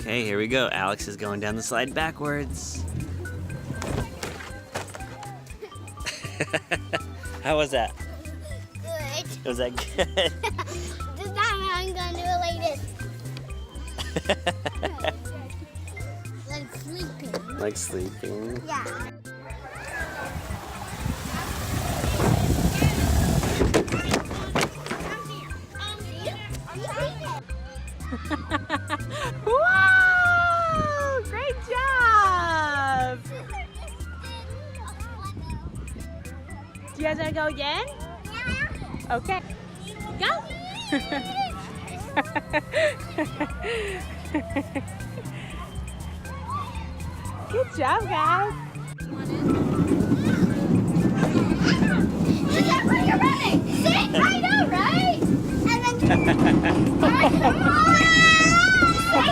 Okay, here we go. Alex is going down the slide backwards. How was that? Good. Was that good? This time I'm gonna do it like this. Like sleeping. Like sleeping? Yeah. Wow! Great job! Do you guys want to go again? Yeah. Okay. Go! Good job, guys. Look at where you're running. See? I know, right? And then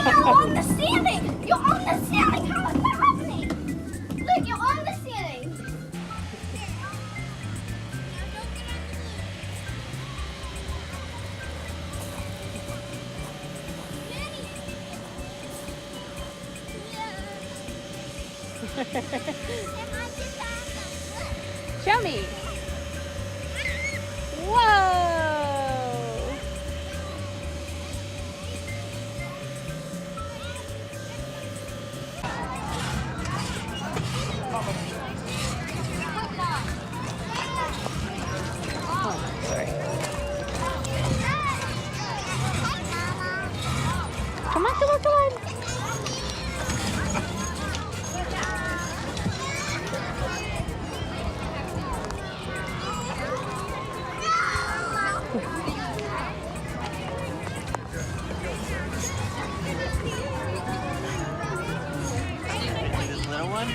you're on the ceiling. You're on the ceiling. How is that happening? Look, you're on the ceiling. Show me. Whoa! Come on, come on, come on. This little one?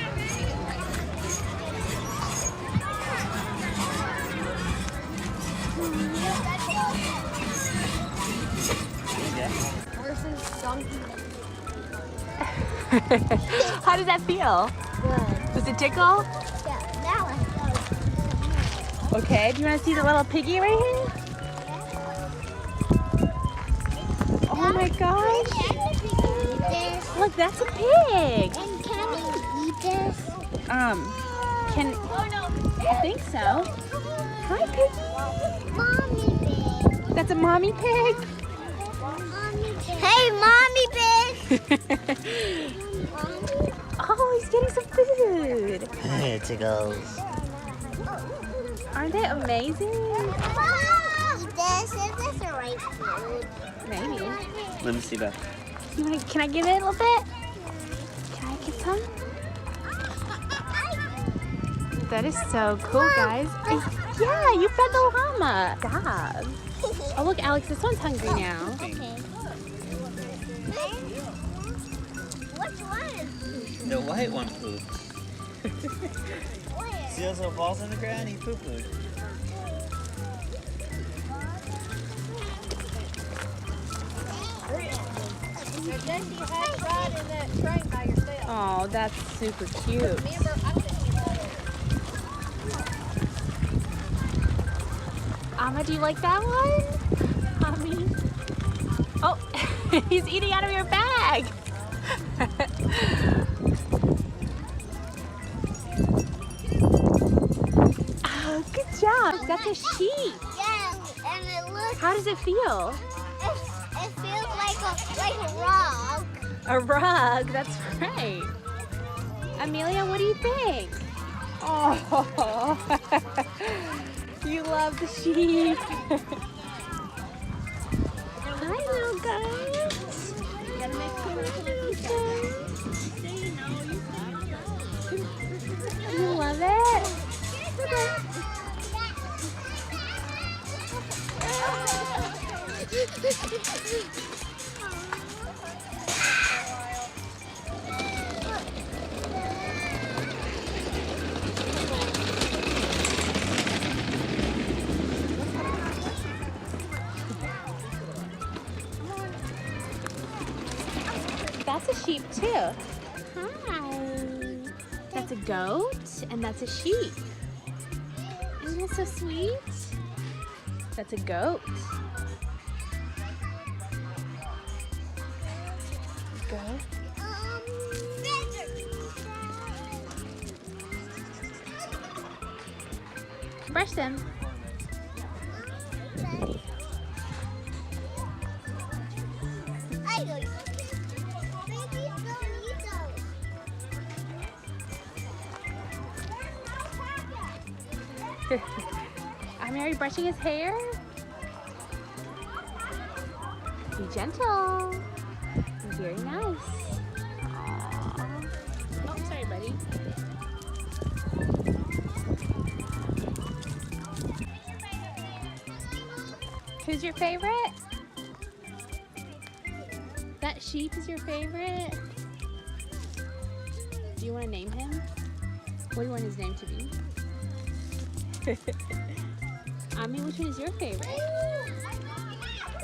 How does that feel? Good. Does it tickle? Yeah, now let's go. Okay, do you want to see the little piggy right here? Oh my gosh. Look, that's a pig. And can we eat this? I think so. Hi, piggy. Mommy pig. That's a mommy pig. Mommy pig. Hey, mommy pig. Oh, he's getting some food. It tickles. Aren't they amazing? Mom, this is the right food. Maybe. Let me see that. Can I give it a little bit? Can I get some? That is so cool, guys. Yeah, you fed the llama. Stop. Oh, look, Alex, this one's hungry now. Okay. Which one? The white one pooped. See those little balls on the ground? He poo-pooed. Oh, that's super cute. Amma, do you like that one? Mommy. Oh, he's eating out of your bag. Oh, good job. That's a sheep. Yeah, and it looks. How does it feel? It feels like a rug. A rug, that's right. Amelia, what do you think? Oh, you love the sheep. Hi, little guys. You love it? That's a sheep too. Hi. That's a goat and that's a sheep. Isn't that so sweet? That's a goat. go. Brush them. Are you brushing his hair? Be gentle. Very nice. Aww. Oh, sorry, buddy. Who's your favorite? That sheep is your favorite? Do you want to name him? What do you want his name to be? Ami, which one is your favorite?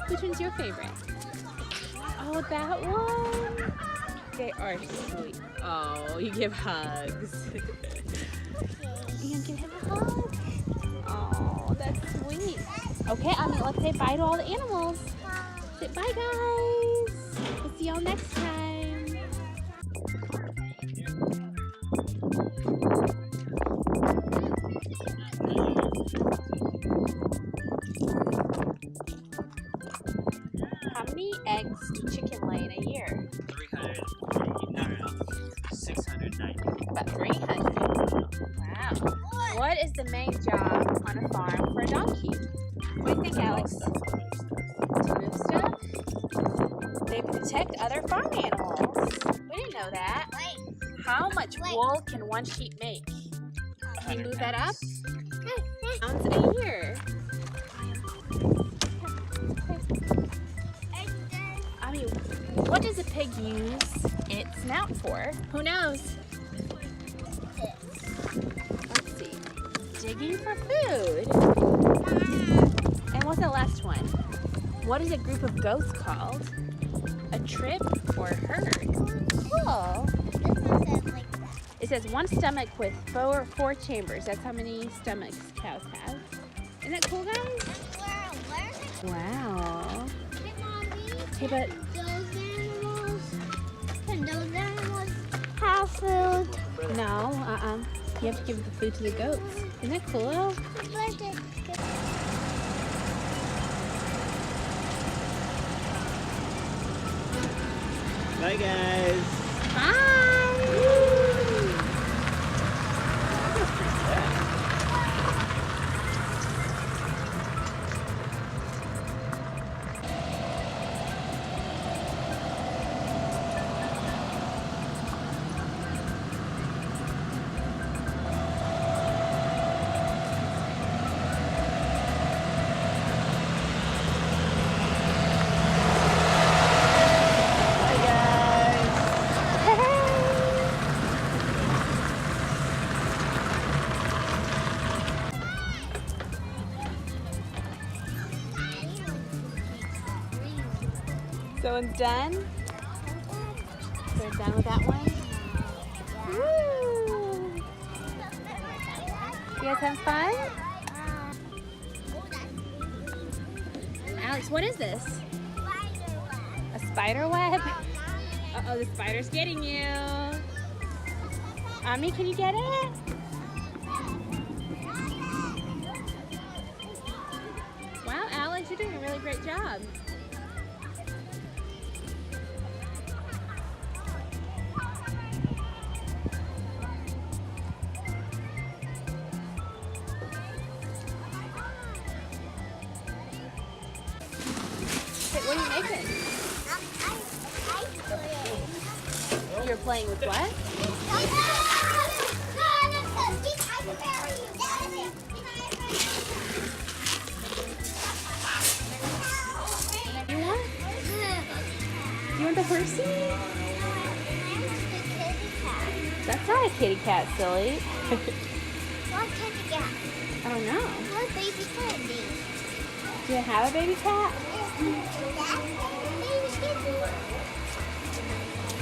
Which one's your favorite? Oh, that one? They are sweet. Oh, you give hugs. You gonna give him a hug? Oh, that's sweet. Okay, Ami, let's say bye to all the animals. Say bye, guys. We'll see y'all next time. How many eggs do chicken lay in a year? 690. About 300. Wow. What is the main job on a farm for a donkey? What do you think, Alex? To move stuff? They protect other farm animals. We didn't know that. How much wool can one sheep make? Can you move that up? Pounds a year. I mean, what does a pig use its snout for? Who knows? Let's see. Digging for food. And what's the last one? What is a group of goats called? A trip or herd? Cool. It says one stomach with four chambers. That's how many stomachs cows have. Isn't that cool, guys? Wow. Okay, but those animals have food. no, you have to give the food to the goats. Isn't that cool? Bye, guys. Bye. So it's done? So we're done with that one? Woo! You guys have fun? Alex, what is this? A spider web? Uh-oh, the spider's getting you. Ami, can you get it? Wow, Alex, you're doing a really great job. What are you making? You're playing with what? You want? You want the horsey? That's not a kitty cat, silly. What's kitty cat? I don't know. What baby cat is? Do you have a baby cat?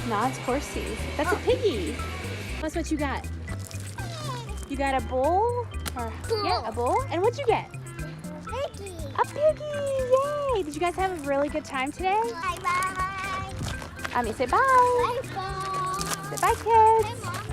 No, it's horsey. That's a piggy. What's what you got? You got a bull? Or, yeah, a bull. And what'd you get? Piggy. A piggy! Yay! Did you guys have a really good time today? Bye bye. Ami, say bye. Bye, bye. Say bye, kids. Hey, Mom.